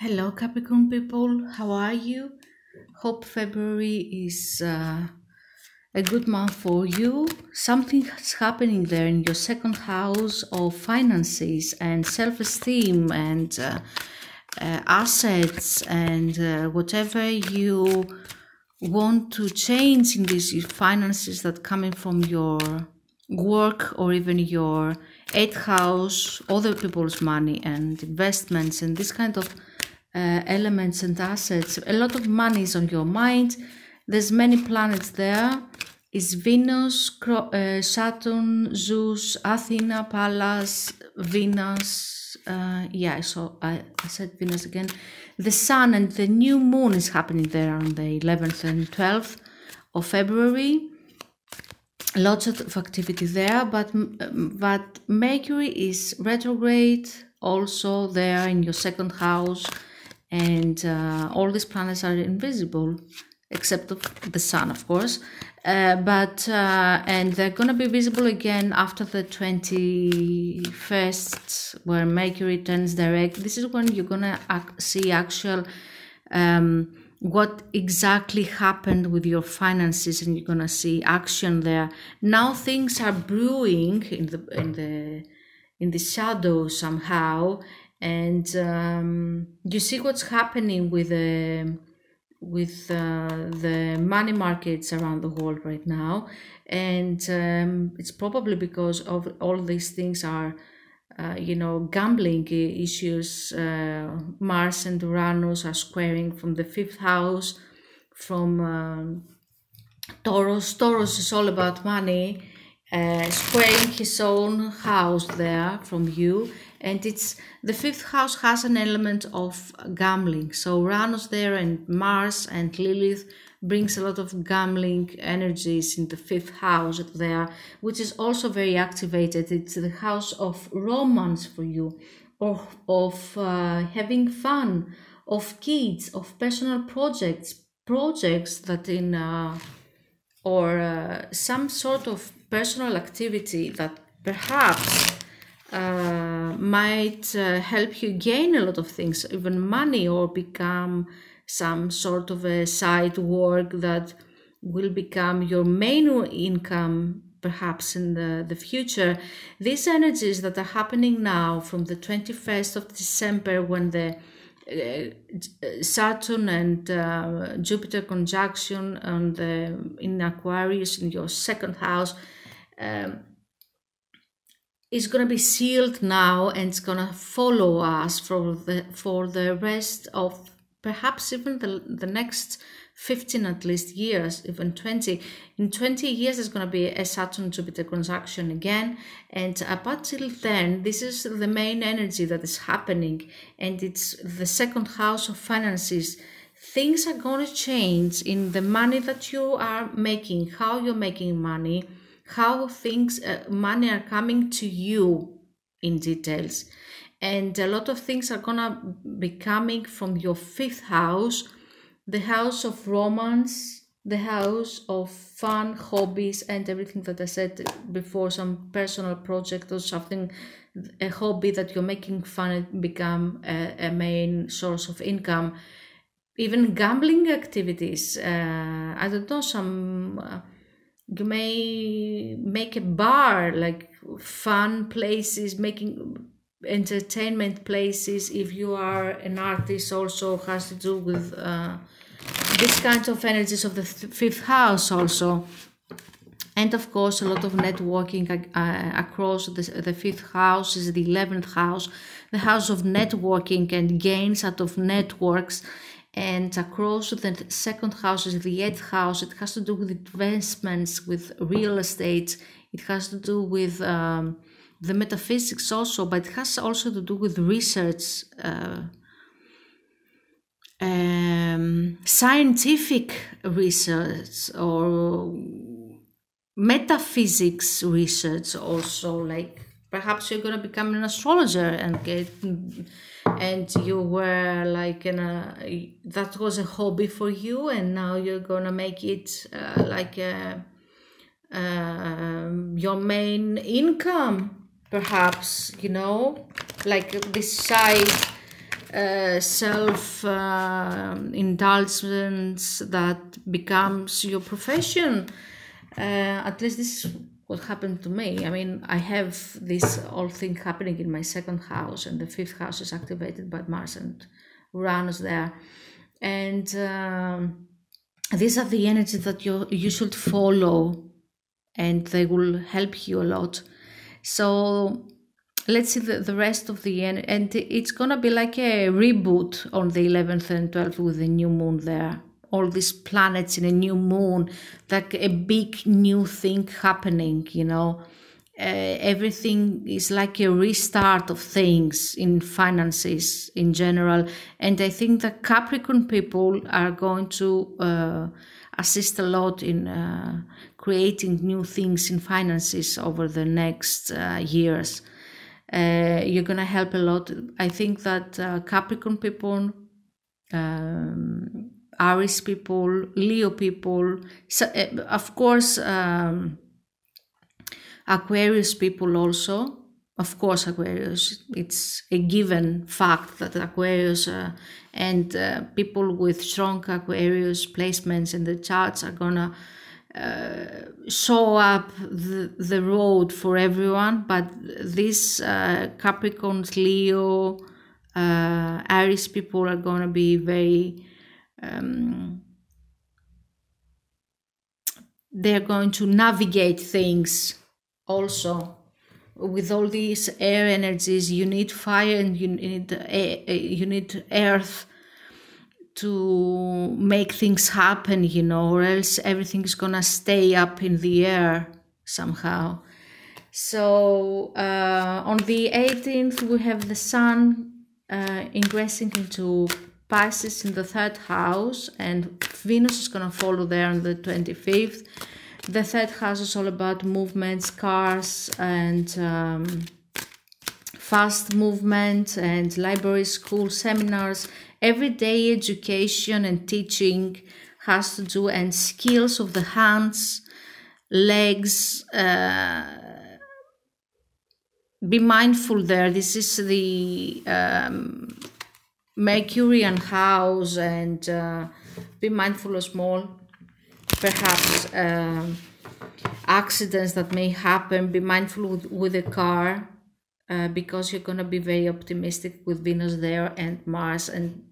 Hello, Capricorn people. How are you? Hope February is a good month for you. Something's happening there in your second house of finances and self-esteem and assets and whatever you want to change in these finances that coming from your work or even your eighth house, other people's money and investments and this kind of elements and assets. A lot of money is on your mind. There's many planets there. Is Venus, Saturn, Zeus, Athena, Pallas, Venus. So I said Venus again. The Sun and the new moon is happening there on the 11th and 12th of February. Lots of activity there, but Mercury is retrograde also there in your second house, and all these planets are invisible except of the Sun, of course, and they're gonna be visible again after the 21st, where Mercury turns direct. This is when you're gonna see actual what exactly happened with your finances, and you're gonna see action there. Now things are brewing in the shadow somehow, and you see what's happening with the money markets around the world right now, and it's probably because of all these things are gambling issues. Mars and Uranus are squaring from the fifth house, from Taurus. Taurus is all about money, squaring his own house there from you, and it's the fifth house has an element of gambling. So Uranus there and Mars and Lilith brings a lot of gambling energies in the fifth house there, which is also very activated. It's the house of romance for you, or of having fun, of kids, of personal projects that in or some sort of personal activity that perhaps might help you gain a lot of things, even money, or become some sort of a side work that will become your main income perhaps in the future. These energies that are happening now from the 21st of December, when the Saturn and Jupiter conjunction in Aquarius in your second house, is going to be sealed now, and it's going to follow us for the rest of perhaps even the next 15 at least years, even 20. In 20 years there's going to be a Saturn-Jupiter conjunction again, and up until then this is the main energy that is happening, and it's the second house of finances. Things are going to change in the money that you are making, how you're making money, how things, money are coming to you in details. And a lot of things are gonna be coming from your fifth house, the house of romance, the house of fun, hobbies, and everything that I said before, some personal project or something, a hobby that you're making fun and become a main source of income. Even gambling activities, I don't know, you may make a bar, like fun places, making entertainment places. If you are an artist, also has to do with this kind of energies of the fifth house also. And of course a lot of networking across the fifth house is the 11th house, the house of networking and gains out of networks. And across the second house is the 8th house. It has to do with investments, with real estate. It has to do with the metaphysics also, but it has also to do with research, scientific research, or metaphysics research also. Like perhaps you're going to become an astrologer and you were like that was a hobby for you, and now you're going to make it your main income, perhaps, like this side self indulgence that becomes your profession. At least this is what happened to me. I mean, I have this whole thing happening in my second house, and the fifth house is activated by Mars and Uranus there. And these are the energies that you should follow, and they will help you a lot. So let's see the rest of the year, and it's gonna be like a reboot on the 11th and 12th with the new moon there. All these planets in a new moon, like a big new thing happening, you know. Everything is like a restart of things in finances in general. And I think the Capricorn people are going to assist a lot in creating new things in finances over the next years. You're going to help a lot. I think that Capricorn people, Aries people, Leo people, so, of course, Aquarius people also. Of course, Aquarius, it's a given fact that Aquarius and people with strong Aquarius placements in the charts are gonna show up the road for everyone. But these Capricorns, Leo, Aries people are gonna be very they're going to navigate things also. With all these air energies, you need fire and you need earth to make things happen, you know, or else everything is gonna stay up in the air somehow. So on the 18th we have the Sun ingressing into Pisces in the 3rd house, and Venus is gonna follow there on the 25th. The 3rd house is all about movements, cars, and fast movement, and library, school, seminars. Everyday education and teaching has to do, and skills of the hands, legs. Be mindful there. This is the Mercury house, and be mindful of small, perhaps, accidents that may happen. Be mindful with the car, because you're going to be very optimistic with Venus there and Mars and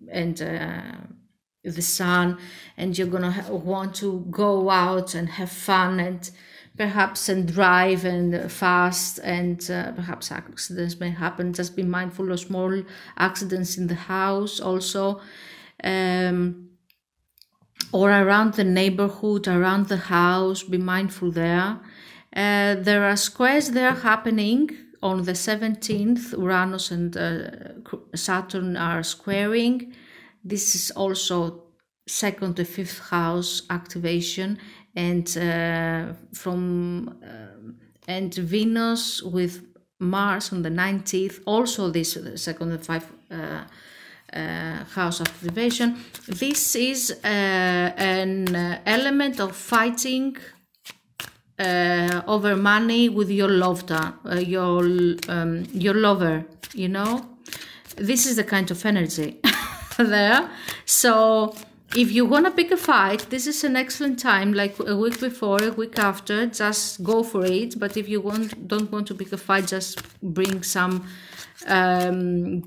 the Sun, and you're going to want to go out and have fun and perhaps and drive and fast, and perhaps accidents may happen. Just be mindful of small accidents in the house also, or around the neighborhood, around the house. Be mindful there. There are squares there happening on the 17th. Uranus and Saturn are squaring. This is also 2nd to 5th house activation, and and Venus with Mars on the 19th, also this 2nd and 5th house activation. This is an element of fighting over money with your loved your lover, you know. This is the kind of energy there. So if you want to pick a fight, this is an excellent time, like a week before, a week after, just go for it. But if you don't want to pick a fight, just bring some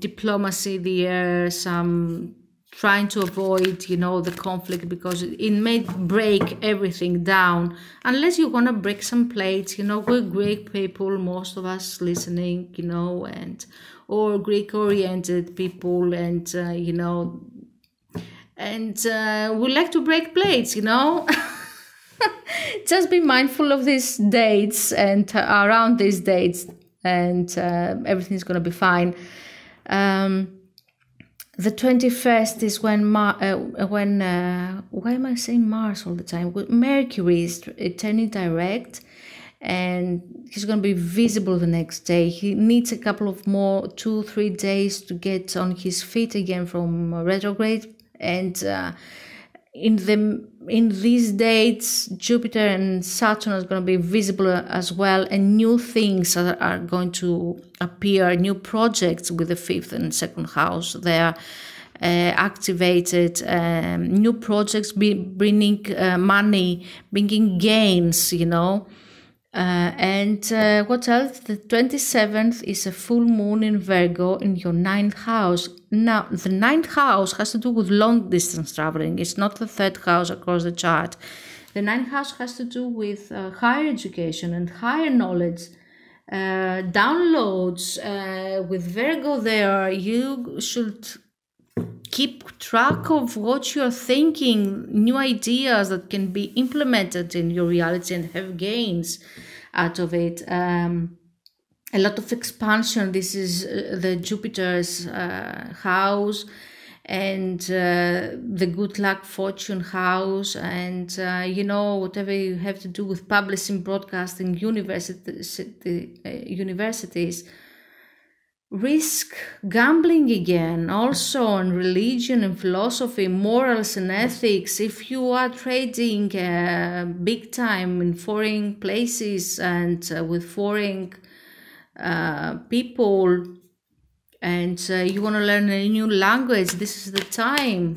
diplomacy there, some trying to avoid, you know, the conflict, because it may break everything down. Unless you want to break some plates, you know. We're Greek people, most of us listening, you know, or Greek oriented people, and you know, and we like to break plates, you know. Just be mindful of these dates and around these dates, and everything's going to be fine. The 21st is when why am I saying Mars all the time? Mercury is turning direct, and he's going to be visible the next day. He needs a couple of more 2-3 days to get on his feet again from retrograde, and in these dates, Jupiter and Saturn are going to be visible as well, and new things are going to appear, new projects with the 5th and 2nd house. They are activated, new projects bringing money, bringing gains, you know. And what else? The 27th is a full moon in Virgo in your 9th house. Now, the 9th house has to do with long distance traveling. It's not the 3rd house across the chart. The 9th house has to do with higher education and higher knowledge, downloads. With Virgo there, you should keep track of what you're thinking, new ideas that can be implemented in your reality and have gains out of it. A lot of expansion. This is the Jupiter's house, and the good luck fortune house, and you know, whatever you have to do with publishing, broadcasting, universities. Risk, gambling again, also on religion and philosophy, morals and ethics. If you are trading big time in foreign places and with foreign people, and you want to learn a new language, this is the time.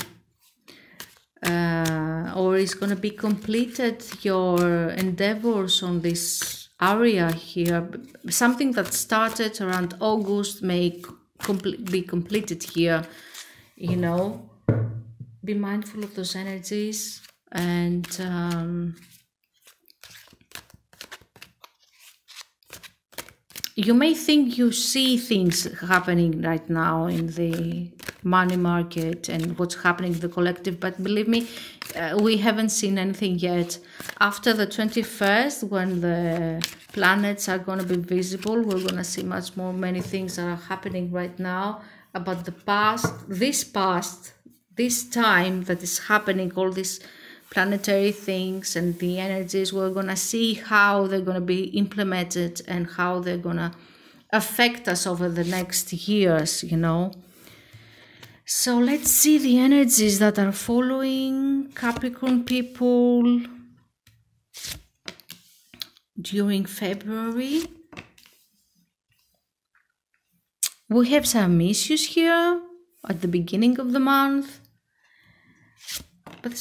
Or it's going to be completed your endeavors on this area here. Something that started around August may be completed here, you know. Be mindful of those energies, and you may think you see things happening right now in the money market and what's happening in the collective, but believe me, we haven't seen anything yet. After the 21st, when the planets are going to be visible, we're going to see much more, many things that are happening right now about the past, this time that is happening, all these planetary things and the energies. We're going to see how they're going to be implemented and how they're going to affect us over the next years, you know. So let's see the energies that are following Capricorn people during February. We have some issues here at the beginning of the month, but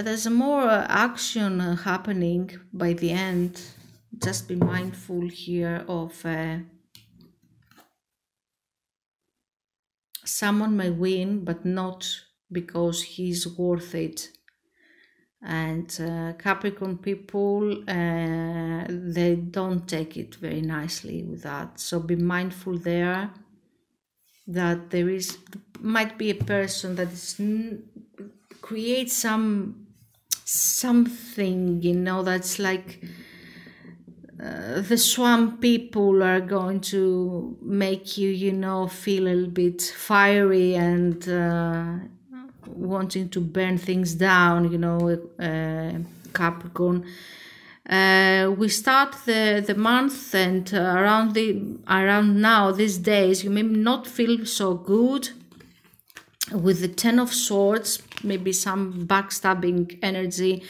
there's more action happening by the end. Just be mindful here of someone may win, but not because he's worth it. And Capricorn people, they don't take it very nicely with that. So be mindful there that there might be a person that is create something, you know, that's like the swamp people are going to make you, you know, feel a little bit fiery and wanting to burn things down, you know, Capricorn. We start the month, and around now, these days, you may not feel so good with the 10 of Swords, maybe some backstabbing energy,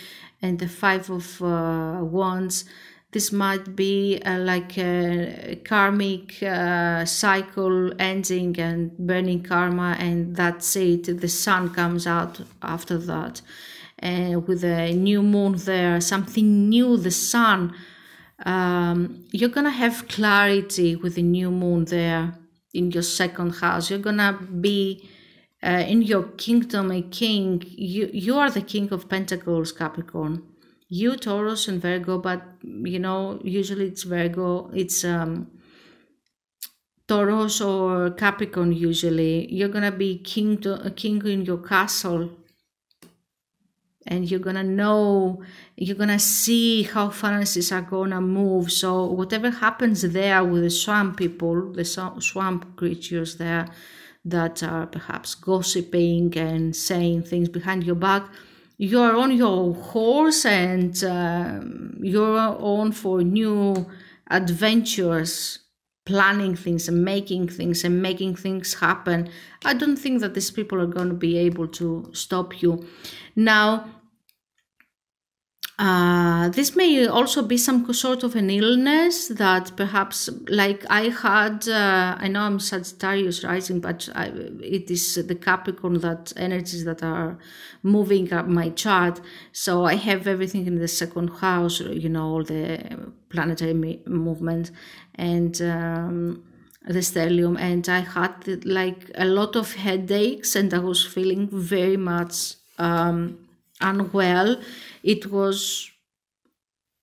and the 5 of Wands. This might be like a karmic cycle ending and burning karma, and that's it. The sun comes out after that. With a new moon there, something new, the sun. You're going to have clarity with the new moon there in your 2nd house. You're going to be in your kingdom a king. You are the King of Pentacles, Capricorn. You, Taurus and Virgo, but you know, usually it's Virgo, it's Taurus or Capricorn usually. You're gonna be king in your castle, and you're gonna know, you're gonna see how finances are gonna move. So whatever happens there with the swamp people, the swamp creatures there that are perhaps gossiping and saying things behind your back, you're on your horse and you're on for new adventures planning things and making things happen. I don't think that these people are going to be able to stop you. Now, this may also be some sort of an illness that perhaps, like I had, I know I'm Sagittarius rising, but it is the Capricorn, that energies that are moving up my chart. So I have everything in the second house, you know, all the planetary movement and the stellium. And I had like a lot of headaches and I was feeling very much unwell. It was,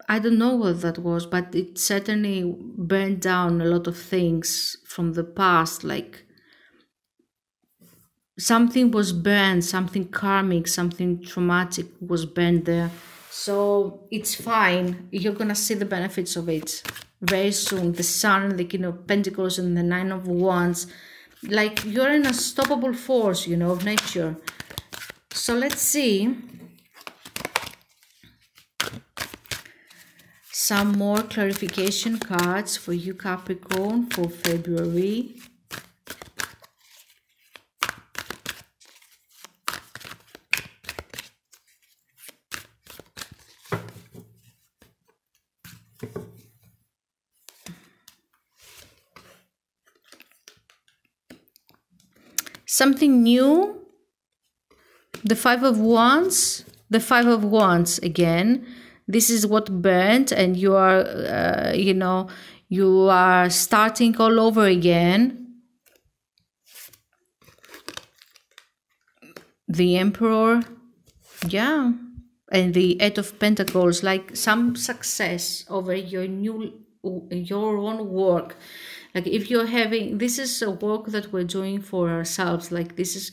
I don't know what that was, but it certainly burned down a lot of things from the past. Like something was burned, something karmic, something traumatic was burned there. So it's fine. You're gonna see the benefits of it very soon. The Sun, the King of Pentacles, and the Nine of Wands. Like you're an unstoppable force, you know, of nature. So let's see some more clarification cards for you, Capricorn, for February. Something new. The Five of Wands. The Five of Wands again. This is what burned, and you are, you know, you are starting all over again. The Emperor, yeah, and the Eight of Pentacles, like some success over your own work. Like if you're having, this is a work that we're doing for ourselves. Like this is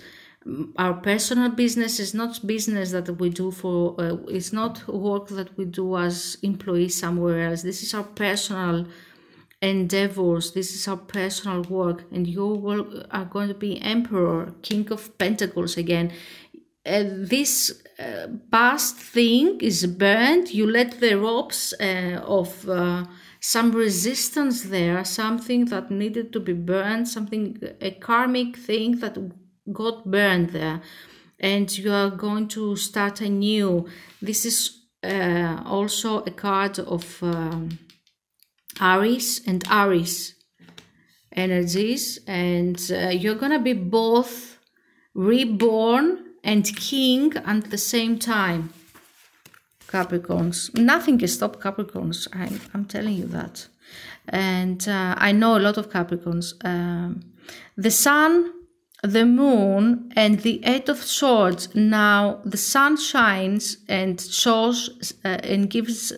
our personal business. Is not business that we do for, it's not work that we do as employees somewhere else. This is our personal endeavors. This is our personal work, and you are going to be Emperor, King of Pentacles again. This past thing is burned. You let the ropes of some resistance there, something that needed to be burned, something, a karmic thing that got burned there, and you are going to start anew. This is also a card of Aries and Aries energies, and you're gonna be both reborn and king at the same time, Capricorns. Nothing can stop Capricorns, I'm telling you that. And I know a lot of Capricorns. The Sun, the Moon, and the Eight of Swords. Now the Sun shines and shows and gives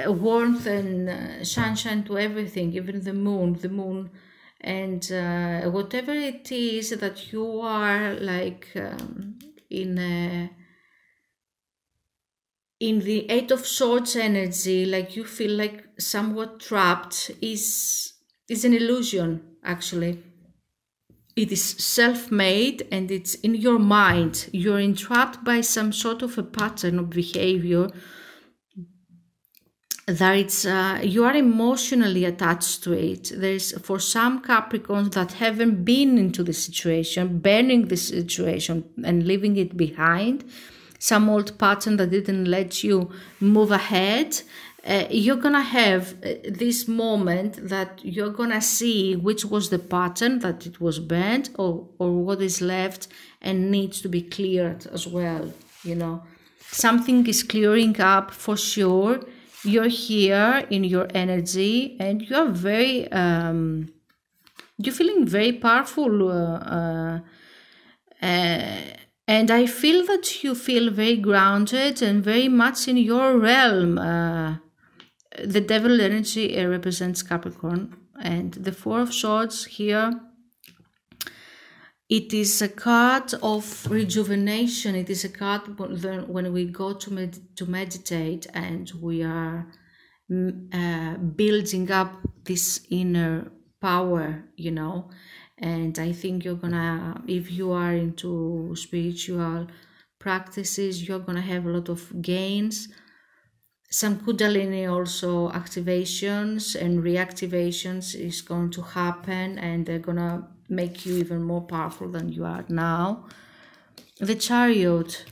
warmth and sunshine to everything, even the moon, and whatever it is that you are like in the Eight of Swords energy, like you feel like somewhat trapped, is an illusion. Actually, it is self-made and it's in your mind. You're entrapped by some sort of a pattern of behavior that it's you are emotionally attached to it. There's, for some Capricorns that haven't been into the situation, burning the situation and leaving it behind, some old pattern that didn't let you move ahead, you're gonna have this moment that you're gonna see which was the pattern that it was burned, or what is left and needs to be cleared as well. You know, something is clearing up for sure. You're here in your energy and you're very you're feeling very powerful, and I feel that you feel very grounded and very much in your realm. The devil energy represents Capricorn, and the Four of Swords here, it is a card of rejuvenation. It is a card when we go to meditate and we are building up this inner power, you know. And I think you're gonna, if you are into spiritual practices, you're gonna have a lot of gains. some Kundalini also activations and reactivations is going to happen, and they're gonna make you even more powerful than you are now. The Chariot,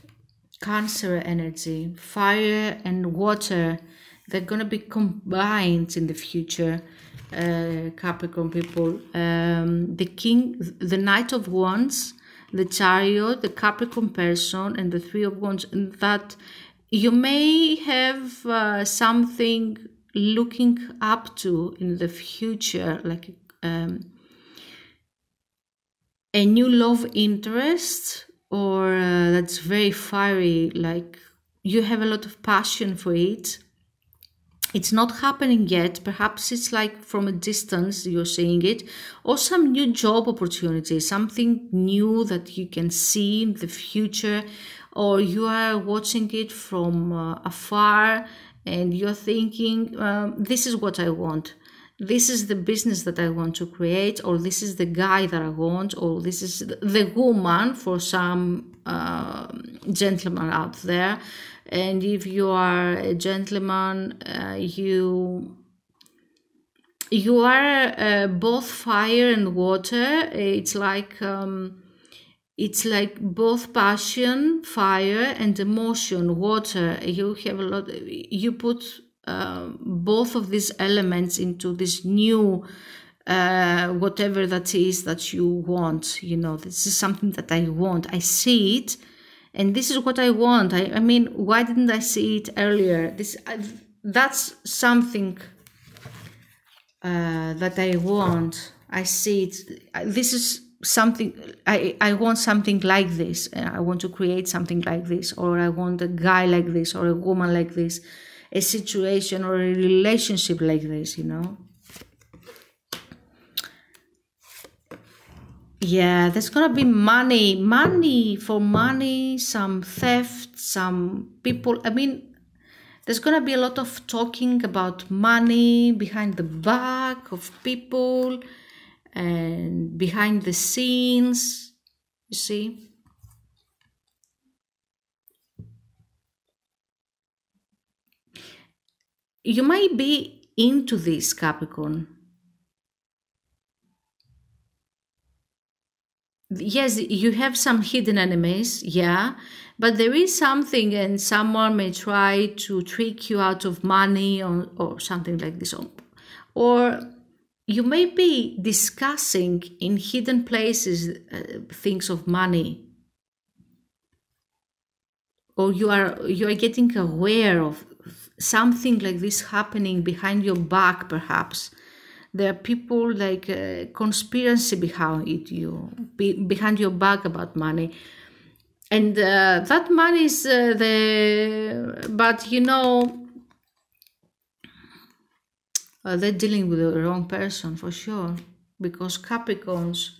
Cancer energy, fire and water, they're gonna be combined in the future, Capricorn people. The King, the Knight of Wands, the Chariot, the Capricorn person, and the Three of Wands, and that you may have something looking up to in the future, like a new love interest, or that's very fiery, like you have a lot of passion for it. It's not happening yet. Perhaps it's like from a distance you're seeing it, or some new job opportunity, something new that you can see in the future, or you are watching it from afar and you're thinking, this is what I want. This is the business that I want to create, or this is the guy that I want, or this is the woman for some gentleman out there. And if you are a gentleman, you are both fire and water. It's like both passion, fire, and emotion, water. You have a lot. You put both of these elements into this new whatever that is that you want. You know, this is something that I want. I see it, and this is what I want. I mean, why didn't I see it earlier? That's something that I want. I see it. This is something I want, something like this. I want to create something like this, or I want a guy like this, or a woman like this, a situation or a relationship like this, you know. Yeah, there's gonna be money, some theft, some people. I mean, there's gonna be a lot of talking about money behind the back of people and behind the scenes, you see. You might be into this, Capricorn. Yes, you have some hidden enemies, yeah, but there is something, and someone may try to trick you out of money, or something like this. Or you may be discussing in hidden places things of money, or you are getting aware of something like this happening behind your back. Perhaps there are people like conspiracy behind behind your back about money, and that money is but you know, they're dealing with the wrong person for sure, because Capricorns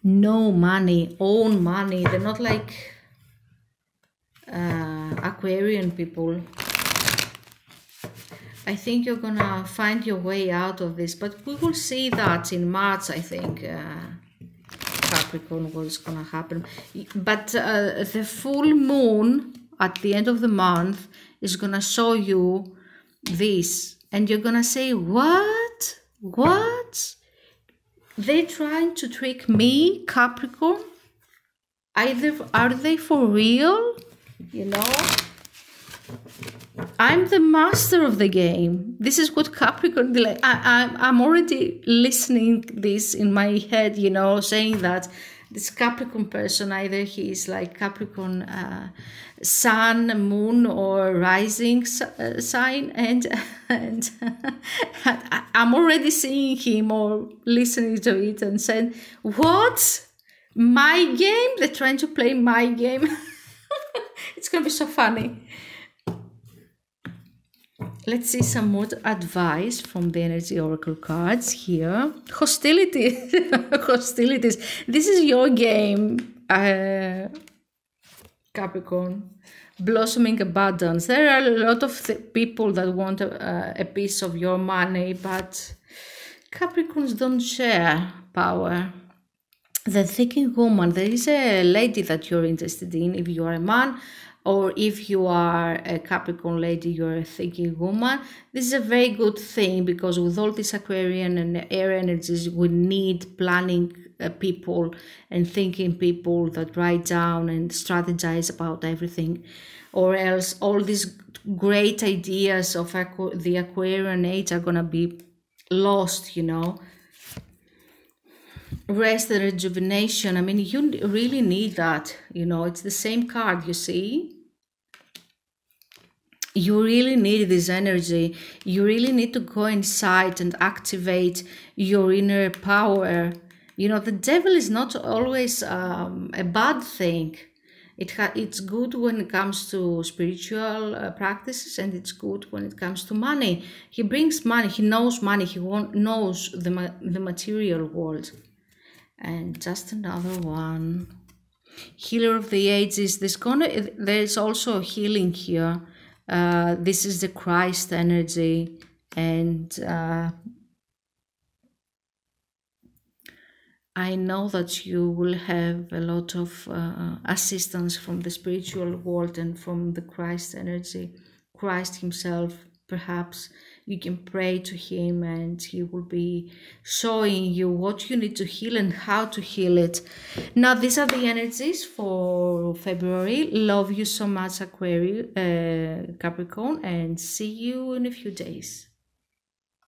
know money, own money. They're not like Aquarian people. I think you're gonna find your way out of this, but we will see that in March, I think, Capricorn, what's gonna happen. But the full moon at the end of the month is gonna show you this, and you're gonna say, what? They're trying to trick me, Capricorn? Are they for real? You know? I'm the master of the game. This is what Capricorn, like, I'm already listening this in my head, you know, saying that this Capricorn person, either he is like Capricorn sun, moon, or rising sign, and I'm already seeing him or listening to it and saying, what? My game? They're trying to play my game. It's going to be so funny. Let's see some more advice from the energy oracle cards here. Hostility. Hostilities. This is your game, Capricorn. Blossoming abundance. There are a lot of people that want a piece of your money, but Capricorns don't share power. The thinking woman. There is a lady that you're interested in. If you are a man, or if you are a Capricorn lady, you're a thinking woman, this is a very good thing, because with all these Aquarian and air energies, we need planning people and thinking people that write down and strategize about everything, or else all these great ideas of the Aquarian age are gonna be lost, you know. Rest and rejuvenation, I mean, you really need that, you know. It's the same card, you see. You really need this energy. You really need to go inside and activate your inner power. You know, the devil is not always a bad thing. It's good when it comes to spiritual practices, and it's good when it comes to money. He brings money. He knows money. He knows the material world. And just another one. Healer of the ages. There's also healing here. This is the Christ energy, and I know that you will have a lot of assistance from the spiritual world and from the Christ energy. Christ himself, perhaps you can pray to him and he will be showing you what you need to heal and how to heal it. Now, these are the energies for February. Love you so much, Aquarius, Capricorn, and see you in a few days.